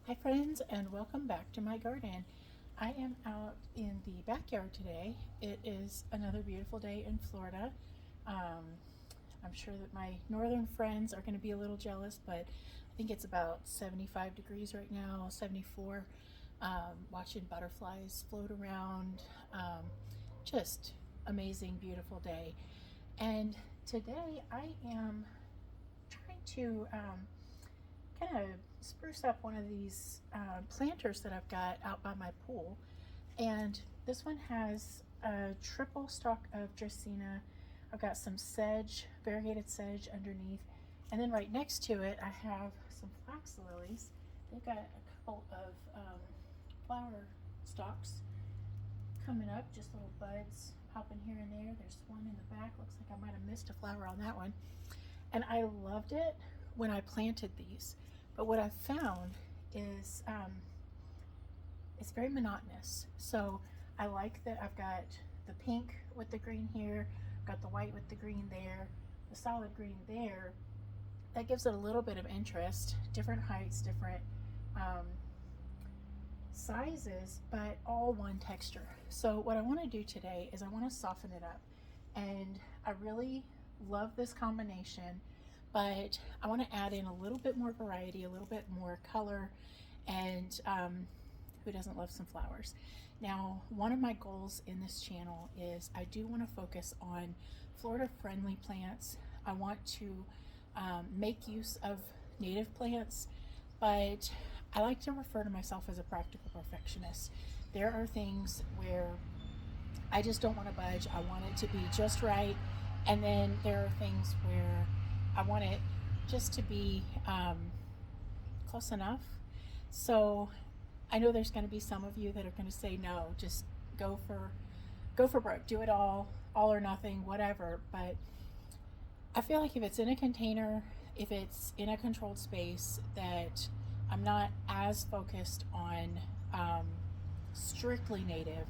Hi friends, and welcome back to my garden. I am out in the backyard today. It is another beautiful day in Florida. Um, I'm sure that my northern friends are going to be a little jealous, but I think it's about 75 degrees right now, 74. Watching butterflies float around. Just amazing, beautiful day. And today I am trying to kind of spruce up one of these planters that I've got out by my pool. And this one has a triple stalk of Dracaena. I've got some sedge, variegated sedge underneath. And then right next to it, I have some flax lilies. They've got a couple of flower stalks coming up, just little buds popping here and there. There's one in the back. Looks like I might have missed a flower on that one. And I loved it when I planted these. But what I've found is it's very monotonous. So I like that I've got the pink with the green here, got the white with the green there, the solid green there. That gives it a little bit of interest, different heights, different sizes, but all one texture. So what I want to do today is I want to soften it up. And I really love this combination, but I want to add in a little bit more variety, a little bit more color, and who doesn't love some flowers? Now, one of my goals in this channel is I do want to focus on Florida friendly plants. I want to make use of native plants, but I like to refer to myself as a practical perfectionist. There are things where I just don't want to budge. I want it to be just right. And then there are things where I want it just to be close enough. So I know there's going to be some of you that are going to say, no, just go for broke, do it all or nothing, whatever. But I feel like if it's in a container, if it's in a controlled space, that I'm not as focused on strictly native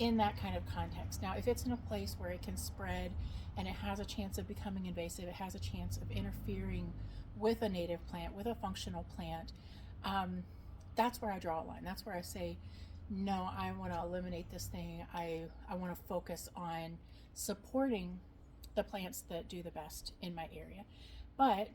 in that kind of context. Now, if it's in a place where it can spread and it has a chance of becoming invasive, it has a chance of interfering with a native plant, with a functional plant, that's where I draw a line. That's where I say, no, I want to eliminate this thing. I want to focus on supporting the plants that do the best in my area. But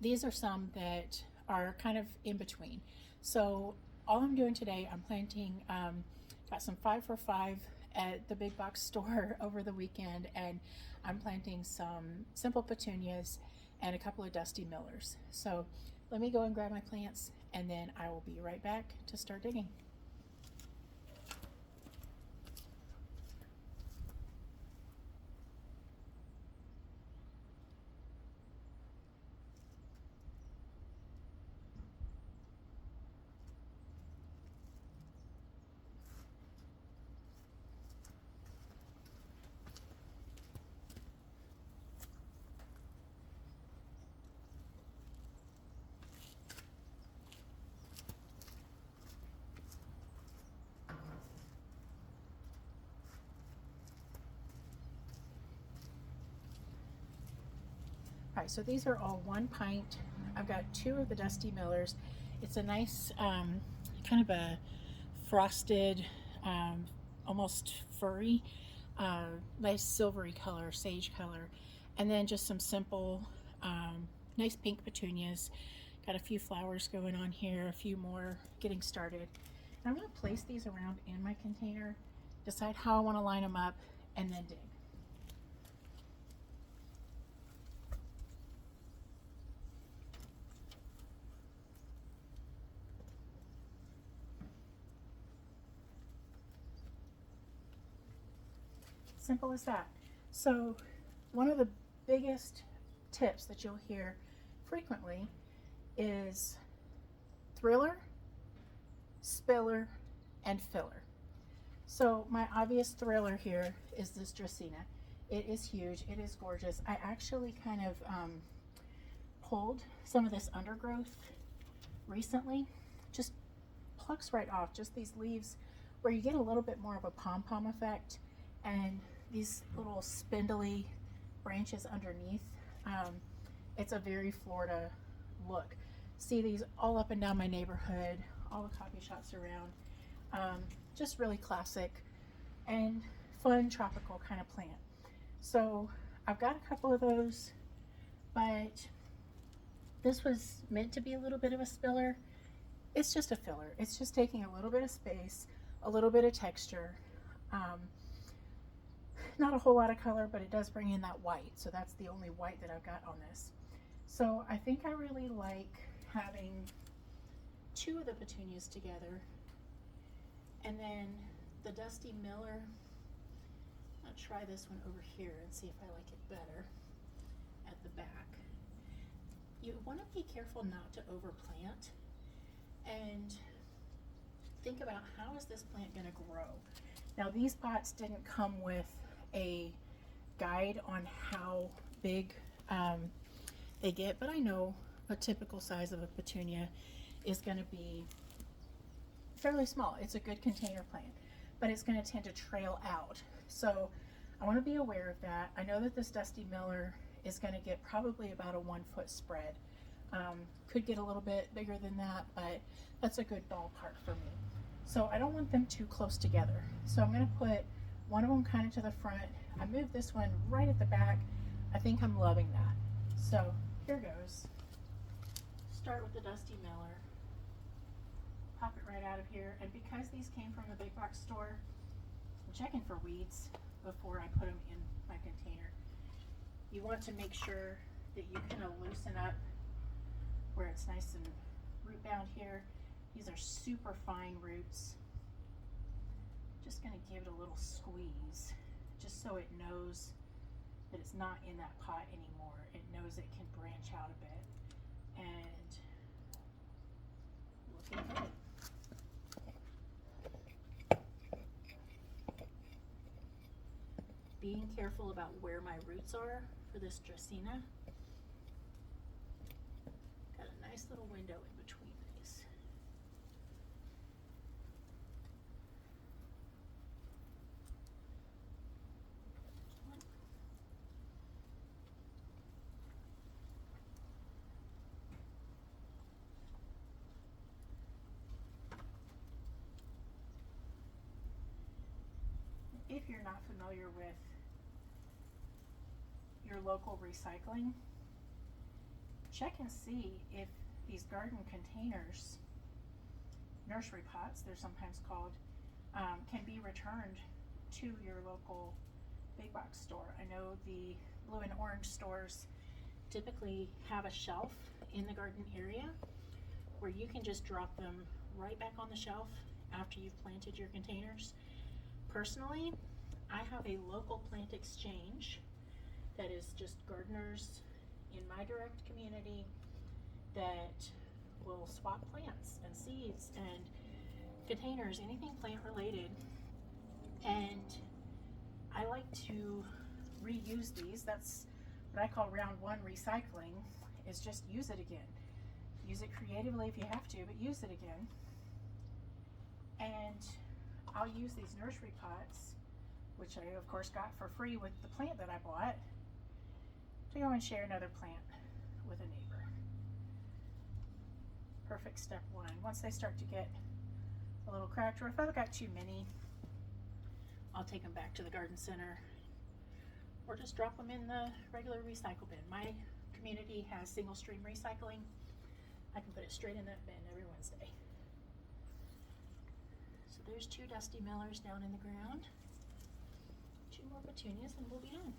these are some that are kind of in between. So all I'm doing today, I'm planting, got some 5 for 5 at the big box store over the weekend, and I'm planting some simple petunias and a couple of dusty millers. So let me go and grab my plants, and then I will be right back to start digging. All right, so these are all 1 pint. I've got 2 of the dusty millers. It's a nice kind of a frosted, almost furry, nice silvery color, sage color. And then just some simple, nice pink petunias. Got a few flowers going on here, a few more getting started. And I'm gonna place these around in my container, decide how I wanna line them up, and then dig. Simple as that. So one of the biggest tips that you'll hear frequently is thriller, spiller, and filler. So my obvious thriller here is this Dracaena. It is huge, it is gorgeous. I actually kind of pulled some of this undergrowth recently. Just plucks right off, just these leaves where you get a little bit more of a pom-pom effect, and these little spindly branches underneath. It's a very Florida look. see these all up and down my neighborhood, all the coffee shops around. Just really classic and fun tropical kind of plant. So I've got a couple of those, but this was meant to be a little bit of a spiller. It's just a filler. It's just taking a little bit of space, a little bit of texture. Not a whole lot of color, but it does bring in that white. So that's the only white that I've got on this. So I think I really like having two of the petunias together. And then the Dusty Miller, I'll try this one over here and see if I like it better at the back. You want to be careful not to overplant and think about how is this plant going to grow. Now these pots didn't come with a guide on how big they get, but I know a typical size of a petunia is going to be fairly small. It's a good container plant, but it's going to tend to trail out. So I want to be aware of that. I know that this Dusty Miller is going to get probably about a 1 foot spread. Could get a little bit bigger than that, but that's a good ballpark for me. So I don't want them too close together. So I'm going to put one of them kind of to the front. I moved this one right at the back. I think I'm loving that. So here goes. Start with the Dusty Miller. Pop it right out of here. And because these came from the big box store, I'm checking for weeds before I put them in my container. You want to make sure that you kind of loosen up where it's nice and root bound here. These are super fine roots. Just going to give it a little squeeze just so it knows that it's not in that pot anymore. It knows it can branch out a bit and looking good. Being careful about where my roots are for this Dracaena. Got a nice little window in between these. If you're not familiar with your local recycling, check and see if these garden containers, nursery pots they're sometimes called, can be returned to your local big box store. I know the blue and orange stores typically have a shelf in the garden area where you can just drop them right back on the shelf after you've planted your containers. Personally, I have a local plant exchange that is just gardeners in my direct community that will swap plants and seeds and containers, anything plant related. And I like to reuse these. That's what I call round one recycling, is just use it again. Use it creatively if you have to, but use it again. And I'll use these nursery pots, which I of course got for free with the plant that I bought, to go and share another plant with a neighbor. Perfect step one. Once they start to get a little cracked, or if I've got too many, I'll take them back to the garden center or just drop them in the regular recycle bin. My community has single stream recycling. I can put it straight in that bin every Wednesday. So there's two Dusty Millers down in the ground. Two more petunias and we'll be done.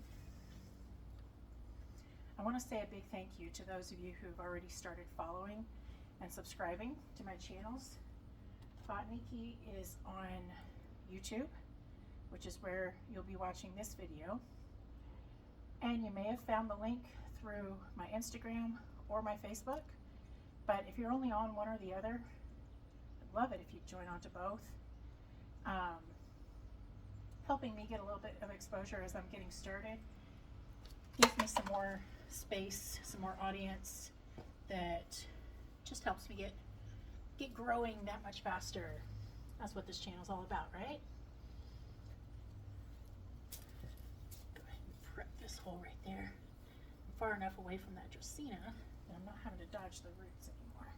I want to say a big thank you to those of you who've already started following and subscribing to my channels. Botanique is on YouTube, which is where you'll be watching this video. And you may have found the link through my Instagram or my Facebook. But if you're only on one or the other, I'd love it if you'd join on to both. Helping me get a little bit of exposure as I'm getting started. Gives me some more space, some more audience that just helps me get growing that much faster. That's what this channel's all about, right? Go ahead and prep this hole right there. I'm far enough away from that Dracaena that I'm not having to dodge the roots anymore.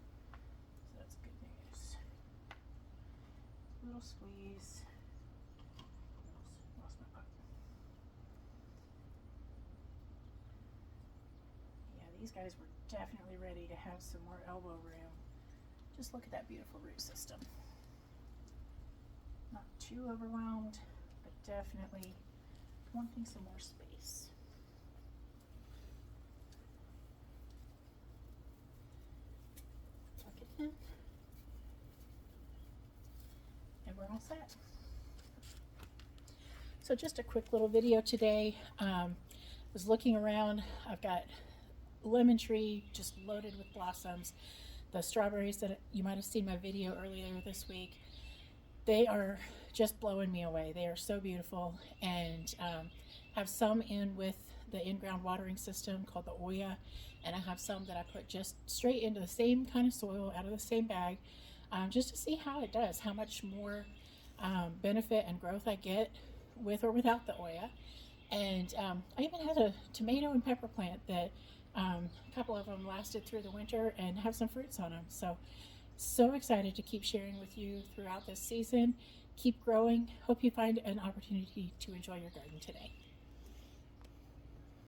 little squeeze. Lost my puck. Yeah, these guys were definitely ready to have some more elbow room. Just look at that beautiful root system. Not too overwhelmed, but definitely wanting some more space. Tuck it in. And we're all set. So just a quick little video today. Was looking around. I've got lemon tree just loaded with blossoms. The strawberries that you might have seen my video earlier this week, they are just blowing me away. They are so beautiful, and have some in with the in-ground watering system called the Oya, and I have some that I put just straight into the same kind of soil out of the same bag, just to see how it does, how much more benefit and growth I get with or without the Oya. And I even had a tomato and pepper plant that a couple of them lasted through the winter and have some fruits on them. So excited to keep sharing with you throughout this season. Keep growing. Hope you find an opportunity to enjoy your garden today.